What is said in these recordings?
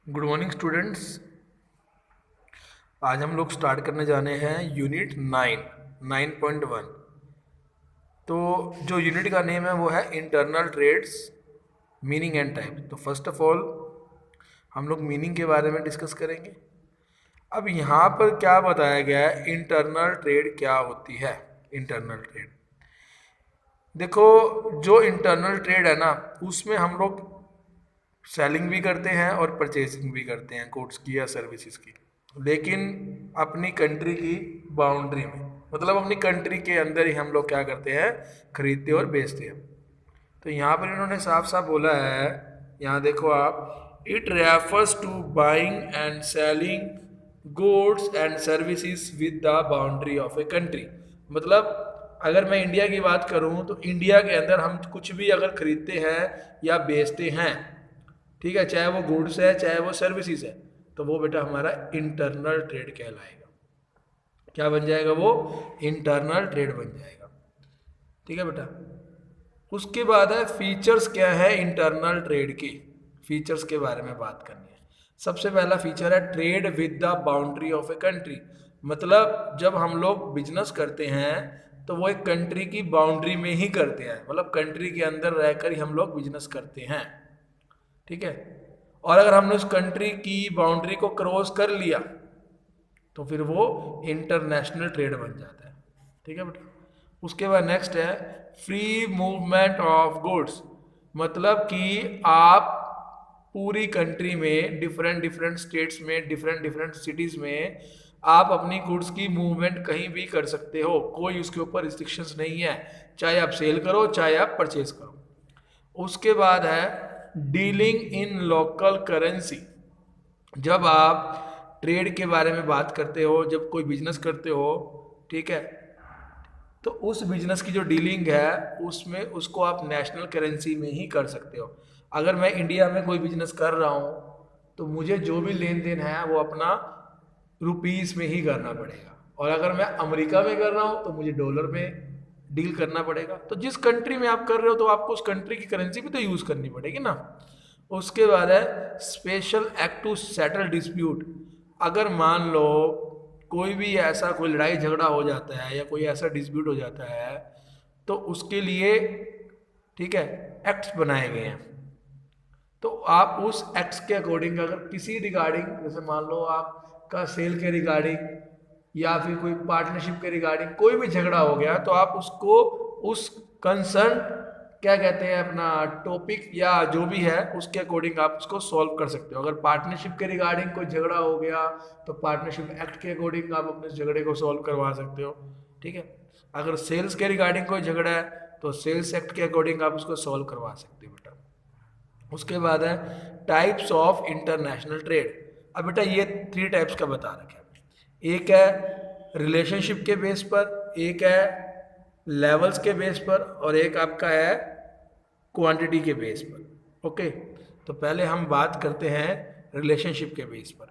Good morning students. आज हम लोग स्टार्ट करने जाने हैं यूनिट 9.1। तो जो यूनिट का नेम है वो है internal trades, meaning and type. तो फर्स्ट ऑफ ऑल हम लोग मीनिंग के बारे में डिस्कस करेंगे। अब यहाँ पर क्या बताया गया है, इंटरनल ट्रेड क्या होती है। इंटरनल ट्रेड, देखो जो इंटरनल ट्रेड है ना, उसमें हम लोग सेलिंग भी करते हैं और परचेसिंग भी करते हैं गुड्स की या सर्विसेज की, लेकिन अपनी कंट्री की बाउंड्री में, मतलब अपनी कंट्री के अंदर ही हम लोग क्या करते हैं, खरीदते और बेचते हैं। तो यहाँ पर इन्होंने साफ साफ बोला है, यहाँ देखो आप, it refers to buying and selling goods and services with the boundary of a country. मतलब अगर मैं इंडिया की बात करूं तो इंडिया के अंदर हम कुछ भी अगर खरीदते हैं या बेचते हैं, ठीक है, चाहे वो गुड्स है चाहे वो सर्विसेज है, तो वो बेटा हमारा इंटरनल ट्रेड कहलाएगा। क्या बन जाएगा वो? इंटरनल ट्रेड बन जाएगा। ठीक है बेटा। उसके बाद है फीचर्स। क्या है इंटरनल ट्रेड की? फीचर्स के बारे में बात करनी है। सबसे पहला फीचर है trade with the boundary of a country. मतलब जब हम लोग बिजनेस करते हैं तो वो एक कंट्री की बाउंड्री में ही करते हैं, मतलब कंट्री के अंदर रहकर ही हम लोग बिजनेस करते हैं। ठीक है। और अगर हमने उस कंट्री की बाउंड्री को क्रॉस कर लिया तो फिर वो इंटरनेशनल ट्रेड बन जाता है। ठीक है बेटा। उसके बाद नेक्स्ट है फ्री मूवमेंट ऑफ गुड्स। मतलब कि आप पूरी कंट्री में डिफरेंट डिफरेंट स्टेट्स में डिफरेंट डिफरेंट सिटीज़ में आप अपनी गुड्स की मूवमेंट कहीं भी कर सकते हो, कोई उसके ऊपर रिस्ट्रिक्शंस नहीं है, चाहे आप सेल करो चाहे आप परचेज करो। उसके बाद है डीलिंग इन लोकल करेंसी। जब आप ट्रेड के बारे में बात करते हो, जब कोई बिजनेस करते हो, ठीक है, तो उस बिजनेस की जो डीलिंग है उसमें उसको आप नेशनल करेंसी में ही कर सकते हो। अगर मैं इंडिया में कोई बिजनेस कर रहा हूँ तो मुझे जो भी लेन देन है वो अपना रुपीस में ही करना पड़ेगा, और अगर मैं अमेरिका में कर रहा हूँ तो मुझे डॉलर में डील करना पड़ेगा। तो जिस कंट्री में आप कर रहे हो तो आपको उस कंट्री की करेंसी भी तो यूज करनी पड़ेगी ना। उसके बाद है special act to settle dispute. अगर मान लो कोई भी ऐसा कोई लड़ाई झगड़ा हो जाता है या कोई ऐसा डिस्प्यूट हो जाता है तो उसके लिए, ठीक है, एक्ट्स बनाए गए हैं। तो आप उस एक्ट्स के अकॉर्डिंग अगर किसी रिगार्डिंग, जैसे मान लो आपका सेल के रिगार्डिंग या फिर कोई पार्टनरशिप के रिगार्डिंग कोई भी झगड़ा हो गया, तो आप उसको उस कंसर्न, क्या कहते हैं, अपना टॉपिक या जो भी है उसके अकॉर्डिंग आप उसको सॉल्व कर सकते हो। अगर पार्टनरशिप के रिगार्डिंग कोई झगड़ा हो गया तो पार्टनरशिप एक्ट के अकॉर्डिंग आप अपने झगड़े को सॉल्व करवा सकते हो। ठीक है। अगर सेल्स के रिगार्डिंग कोई झगड़ा है तो सेल्स एक्ट के अकॉर्डिंग आप उसको सॉल्व करवा सकते हो बेटा। उसके बाद है टाइप्स ऑफ इंटरनेशनल ट्रेड। अब बेटा ये 3 टाइप्स का बता रखा है। एक है रिलेशनशिप के बेस पर, एक है लेवल्स के बेस पर, और एक आपका है क्वांटिटी के बेस पर। ओके। तो पहले हम बात करते हैं रिलेशनशिप के बेस पर।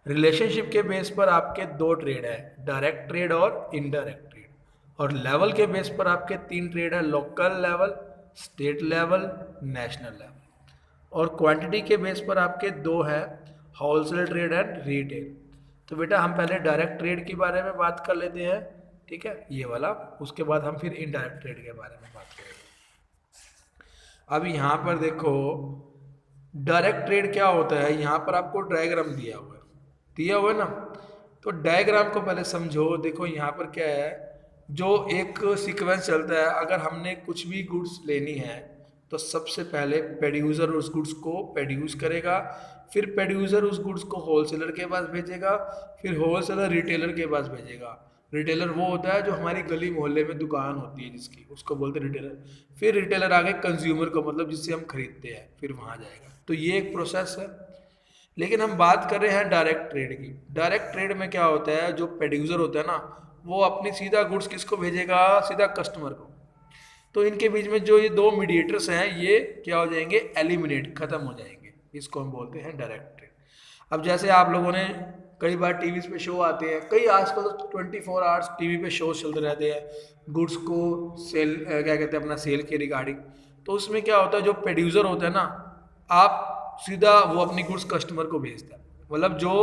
रिलेशनशिप के बेस पर आपके 2 ट्रेड है, डायरेक्ट ट्रेड और इनडायरेक्ट ट्रेड। और लेवल के बेस पर आपके 3 ट्रेड है, local level, state level, national level. और क्वांटिटी के बेस पर आपके 2 है, होलसेल ट्रेड एंड रिटेल। तो बेटा हम पहले डायरेक्ट ट्रेड के बारे में बात कर लेते हैं, ठीक है, ये वाला। उसके बाद हम फिर इनडायरेक्ट ट्रेड के बारे में बात करेंगे। अब यहाँ पर देखो डायरेक्ट ट्रेड क्या होता है, यहाँ पर आपको डायग्राम दिया हुआ है ना। तो डायग्राम को पहले समझो। देखो यहाँ पर क्या है, जो एक सीक्वेंस चलता है, अगर हमने कुछ भी गुड्स लेनी है तो सबसे पहले प्रोड्यूसर उस गुड्स को प्रोड्यूस करेगा, फिर प्रोड्यूसर उस गुड्स को होलसेलर के पास भेजेगा, फिर होलसेलर रिटेलर के पास भेजेगा। रिटेलर वो होता है जो हमारी गली मोहल्ले में दुकान होती है जिसकी, उसको बोलते हैं रिटेलर। फिर रिटेलर आगे कंज्यूमर को, मतलब जिससे हम खरीदते हैं, फिर वहाँ जाएगा। तो ये एक प्रोसेस है। लेकिन हम बात कर रहे हैं डायरेक्ट ट्रेड की। डायरेक्ट ट्रेड में क्या होता है, जो प्रोड्यूसर होता है ना, वो अपनी सीधा गुड्स किसको भेजेगा, सीधा कस्टमर को। तो इनके बीच में जो ये 2 मीडिएटर्स हैं ये क्या हो जाएंगे, एलिमिनेट, खत्म हो जाएंगे। इसको हम बोलते हैं डायरेक्ट ट्रेड। अब जैसे आप लोगों ने कई बार टीवी पे शो आते हैं, कई आजकल तो 24 आवर्स टीवी पे शो चलते रहते हैं गुड्स को सेल, क्या कहते हैं, अपना सेल के रिगार्डिंग। तो उसमें क्या होता है, जो प्रोड्यूसर होता है ना, आप सीधा वो अपनी गुड्स कस्टमर को भेजता है, मतलब जो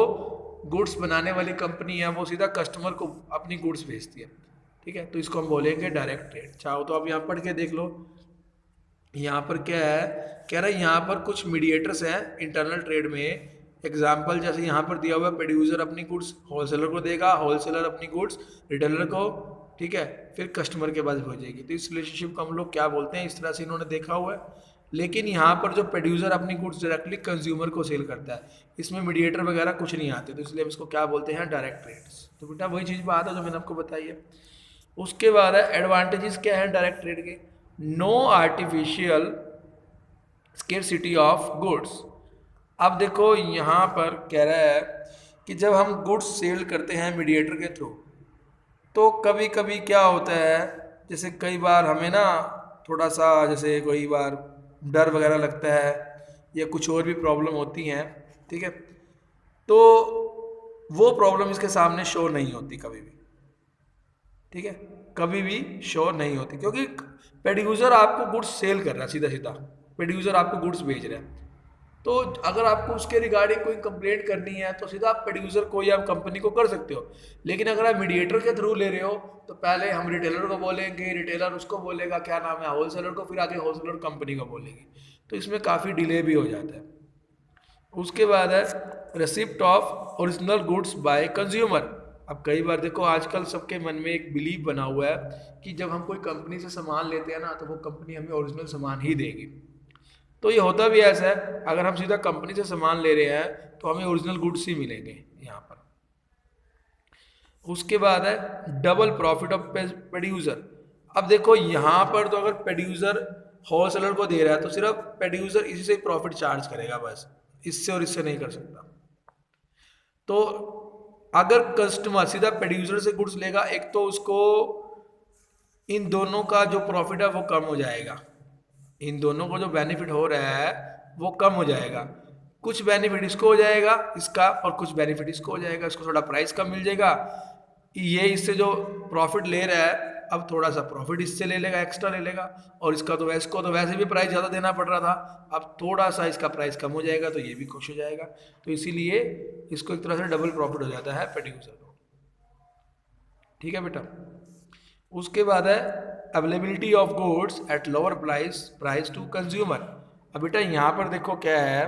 गुड्स बनाने वाली कंपनी है वो सीधा कस्टमर को अपनी गुड्स भेजती है, ठीक है। तो इसको हम बोलेंगे डायरेक्ट ट्रेड। चाहो तो आप यहाँ पढ़ के देख लो, यहाँ पर क्या है, कह रहा है यहाँ पर कुछ मीडिएटर्स हैं इंटरनल ट्रेड में। एग्जाम्पल जैसे यहाँ पर दिया हुआ है, प्रोड्यूसर अपनी गुड्स होलसेलर को देगा, होलसेलर अपनी गुड्स रिटेलर को, ठीक है, फिर कस्टमर के पास भेजेगी। तो इस रिलेशनशिप को हम लोग क्या बोलते हैं, इस तरह से इन्होंने देखा हुआ है। लेकिन यहाँ पर जो प्रोड्यूसर अपनी गुड्स डायरेक्टली कंज्यूमर को सेल करता है, इसमें मीडिएटर वगैरह कुछ नहीं आते, तो इसलिए हम इसको क्या बोलते हैं, डायरेक्ट ट्रेड्स। तो बेटा वही चीज़ बात है जो मैंने आपको बताई है। उसके बाद है एडवांटेजेस क्या है डायरेक्ट ट्रेड के, no artificial scarcity of goods. अब देखो यहाँ पर कह रहा है कि जब हम गुड्स सेल करते हैं मीडिएटर के थ्रू, तो कभी कभी क्या होता है, जैसे कई बार हमें ना थोड़ा सा जैसे कोई बार डर वगैरह लगता है या कुछ और भी प्रॉब्लम होती हैं, ठीक है, तो वो प्रॉब्लम इसके सामने शो नहीं होती कभी भी, ठीक है, कभी भी शो नहीं होती, क्योंकि प्रोड्यूसर आपको गुड्स सेल कर रहा है, सीधा सीधा प्रोड्यूसर आपको गुड्स भेज रहा है। तो अगर आपको उसके रिगार्डिंग कोई कंप्लेंट करनी है तो सीधा आप प्रोड्यूसर को या कंपनी को कर सकते हो। लेकिन अगर आप मीडिएटर के थ्रू ले रहे हो तो पहले हम रिटेलर को बोलेंगे, रिटेलर उसको बोलेगा क्या नाम है, होलसेलर को, फिर आगे होलसेलर कंपनी को बोलेंगे, तो इसमें काफ़ी डिले भी हो जाता है। उसके बाद है receipt of original goods by consumer. अब कई बार देखो आजकल सबके मन में एक बिलीव बना हुआ है कि जब हम कोई कंपनी से सामान लेते हैं ना तो वो कंपनी हमें ओरिजिनल सामान ही देगी। तो ये होता भी ऐसा है, अगर हम सीधा कंपनी से सामान ले रहे हैं तो हमें ओरिजिनल गुड्स ही मिलेंगे यहाँ पर। उसके बाद है डबल प्रॉफिट ऑफ प्रोड्यूसर। अब देखो यहाँ पर तो अगर प्रोड्यूसर होलसेलर को दे रहा है तो सिर्फ प्रोड्यूसर इसी से प्रॉफिट चार्ज करेगा, बस इससे और इससे नहीं कर सकता। तो अगर कस्टमर सीधा प्रोड्यूसर से गुड्स लेगा, एक तो उसको इन दोनों का जो प्रॉफिट है वो कम हो जाएगा, इन दोनों को जो बेनिफिट हो रहा है वो कम हो जाएगा। कुछ बेनिफिट इसको हो जाएगा इसका, और कुछ बेनिफिट इसको हो जाएगा, इसको थोड़ा प्राइस कम मिल जाएगा, ये इससे जो प्रॉफिट ले रहा है अब थोड़ा सा प्रॉफिट इससे ले लेगा, एक्स्ट्रा ले लेगा, और इसका तो इसको तो वैसे भी प्राइस ज़्यादा देना पड़ रहा था, अब थोड़ा सा इसका प्राइस कम हो जाएगा तो ये भी खुश हो जाएगा। तो इसीलिए इसको एक तरह से डबल प्रॉफिट हो जाता है प्रोड्यूसर को, ठीक है बेटा। उसके बाद है availability of goods at lower price to consumer. अब बेटा यहाँ पर देखो क्या है,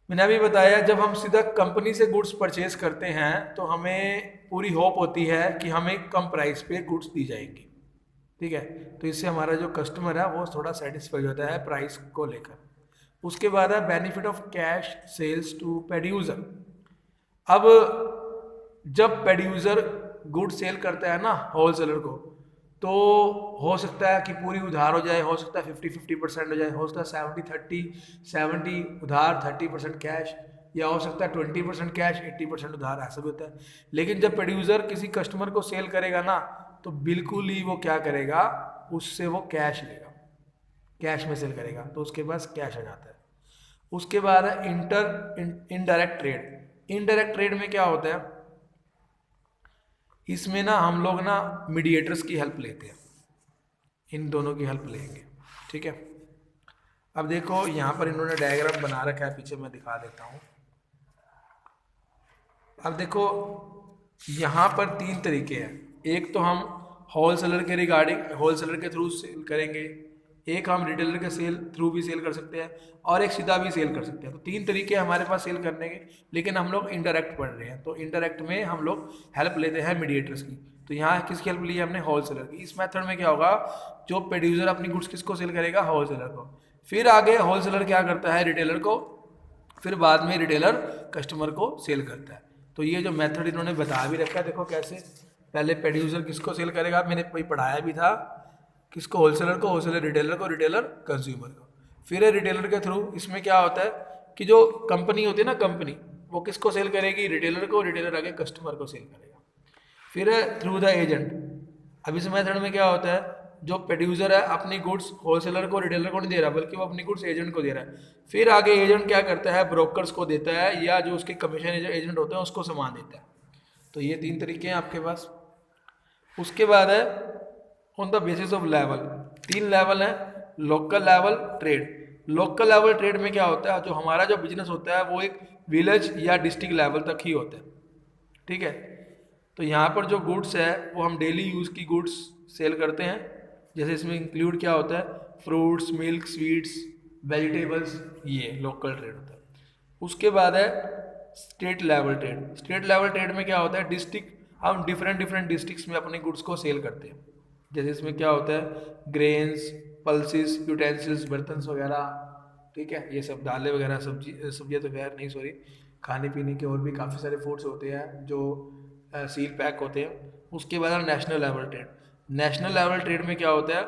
मैंने अभी बताया जब हम सीधा कंपनी से गुड्स परचेज करते हैं तो हमें पूरी होप होती है कि हमें कम प्राइस पे गुड्स दी जाएंगी, ठीक है, तो इससे हमारा जो कस्टमर है वो थोड़ा सेटिस्फाई होता है प्राइस को लेकर। उसके बाद है benefit of cash sales to producer. अब जब प्रोड्यूसर गुड सेल करता है ना होलसेलर को, तो हो सकता है कि पूरी उधार हो जाए, हो सकता है 50-50% हो जाए, हो सकता है 70-30 उधार 30% कैश, या हो सकता है 20% कैश 80% उधार, ऐसा भी होता है। लेकिन जब प्रोड्यूसर किसी कस्टमर को सेल करेगा ना तो बिल्कुल ही वो क्या करेगा, उससे वो कैश लेगा, कैश में सेल करेगा तो उसके पास कैश आ जाता है। उसके बाद है इनडायरेक्ट ट्रेड। इनडायरेक्ट ट्रेड में क्या होता है, इसमें ना हम लोग ना मीडिएटर्स की हेल्प लेते हैं, इन दोनों की हेल्प लेंगे, ठीक है। अब देखो यहाँ पर इन्होंने डायग्राम बना रखा है, पीछे मैं दिखा देता हूँ। अब देखो यहाँ पर 3 तरीके हैं, एक तो हम होलसेलर के रिगार्डिंग होलसेलर के थ्रू सेल करेंगे, एक हम रिटेलर के थ्रू भी सेल कर सकते हैं, और एक सीधा भी सेल कर सकते हैं। तो 3 तरीके हमारे पास सेल करने के, लेकिन हम लोग इनडायरेक्ट पढ़ रहे हैं तो इनडायरेक्ट में हम लोग हेल्प लेते हैं मीडिएटर्स की। तो यहाँ किसकी हेल्प ली है हमने, होलसेलर की। इस मेथड में क्या होगा, जो प्रोड्यूसर अपनी गुड्स किसको सेल करेगा, होलसेलर को, फिर आगे होलसेलर क्या करता है, रिटेलर को, फिर बाद में रिटेलर कस्टमर को सेल करता है। तो ये जो मेथड इन्होंने बता भी रखा है, देखो कैसे, पहले प्रोड्यूसर किसको सेल करेगा, मैंने कोई पढ़ाया भी था, किसको, होलसेलर को, होलसेलर रिटेलर को, रिटेलर कंज्यूमर को। फिर रिटेलर के थ्रू इसमें क्या होता है कि जो कंपनी होती है ना, कंपनी वो किसको सेल करेगी, रिटेलर को, रिटेलर आगे कस्टमर को सेल करेगा। फिर थ्रू द एजेंट। अब इस मेथड में क्या होता है, जो प्रोड्यूसर है अपनी गुड्स होलसेलर को, रिटेलर को नहीं दे रहा, बल्कि वो अपनी गुड्स एजेंट को दे रहा है। फिर आगे एजेंट क्या करता है, ब्रोकर्स को देता है, या जो उसके कमीशन एजेंट होते हैं उसको सामान देता है। तो ये 3 तरीके हैं आपके पास। उसके बाद है on the basis of level, 3 level है, local level trade. Local level trade में क्या होता है, जो हमारा जो बिजनेस होता है वो एक विलेज या डिस्ट्रिक्ट लेवल तक ही होता है, ठीक है। तो यहाँ पर जो गुड्स है वो हम डेली यूज़ की गुड्स सेल करते हैं, जैसे इसमें इंक्लूड क्या होता है, फ्रूट्स, मिल्क, स्वीट्स, वेजिटेबल्स, ये लोकल ट्रेड होता है। उसके बाद है state level trade. State level trade में क्या होता है, डिस्ट्रिक्ट, हम डिफरेंट डिफरेंट डिस्ट्रिक्ट्स में अपने गुड्स को सेल करते हैं। जैसे इसमें क्या होता है, ग्रेन्स, पल्सेस, यूटेंसिल्स, बर्तन वगैरह, ठीक है, ये सब दालें वगैरह, सब्जियाँ तो खैर नहीं, सॉरी, खाने पीने के और भी काफ़ी सारे फूड्स होते हैं जो सील पैक होते हैं। उसके बाद है national level trade. National level trade में क्या होता है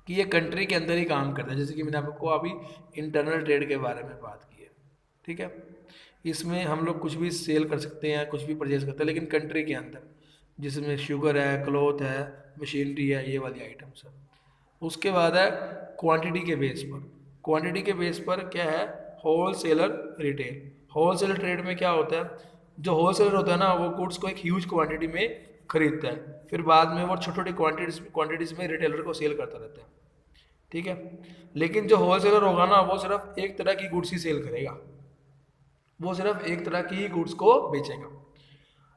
कि ये कंट्री के अंदर ही काम करता है, जैसे कि मैंने आपको अभी इंटरनल ट्रेड के बारे में बात की है, ठीक है। इसमें हम लोग कुछ भी सेल कर सकते हैं, कुछ भी परचेज करते हैं, लेकिन कंट्री के अंदर, जिसमें शुगर है, क्लॉथ है, मशीनरी है, ये वाली आइटम सब। उसके बाद है क्वांटिटी के बेस पर। क्वांटिटी के बेस पर क्या है, wholesaler, retail. Wholesaler trade में क्या होता है, जो होल सेलर होता है ना, वो गुड्स को एक ह्यूज क्वांटिटी में खरीदता है, फिर बाद में वो छोटी छोटी क्वांटिटीज में रिटेलर को सेल करता रहता है, ठीक है। लेकिन जो होल सेलर होगा ना, वो सिर्फ एक तरह की गुड्स ही सेल करेगा, वो सिर्फ एक तरह की ही गुड्स को बेचेगा।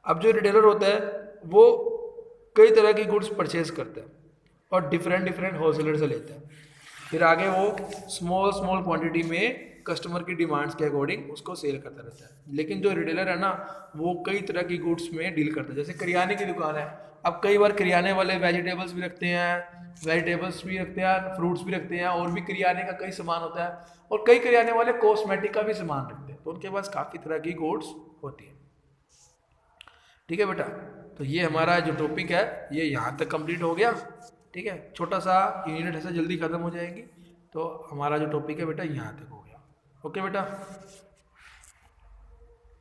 अब जो रिटेलर होता है वो कई तरह की गुड्स परचेज करता है और डिफरेंट डिफरेंट होलसेलर से लेता है, फिर आगे वो स्मॉल स्मॉल क्वांटिटी में कस्टमर की डिमांड्स के अकॉर्डिंग उसको सेल करता रहता है। लेकिन जो रिटेलर है ना, वो कई तरह की गुड्स में डील करता है। जैसे करियाने की दुकान है, अब कई बार करियाने वाले वेजिटेबल्स भी रखते हैं, फ्रूट्स भी रखते हैं, और भी करियाने का कई सामान होता है, और कई करियाने वाले कॉस्मेटिक का भी सामान रखते हैं, तो उनके पास काफ़ी तरह की गुड्स होती है, ठीक है बेटा। तो ये हमारा जो टॉपिक है ये यहाँ तक कंप्लीट हो गया, ठीक है। छोटा सा यूनिट ऐसे जल्दी ख़त्म हो जाएगी, तो हमारा जो टॉपिक है बेटा यहाँ तक हो गया। ओके बेटा।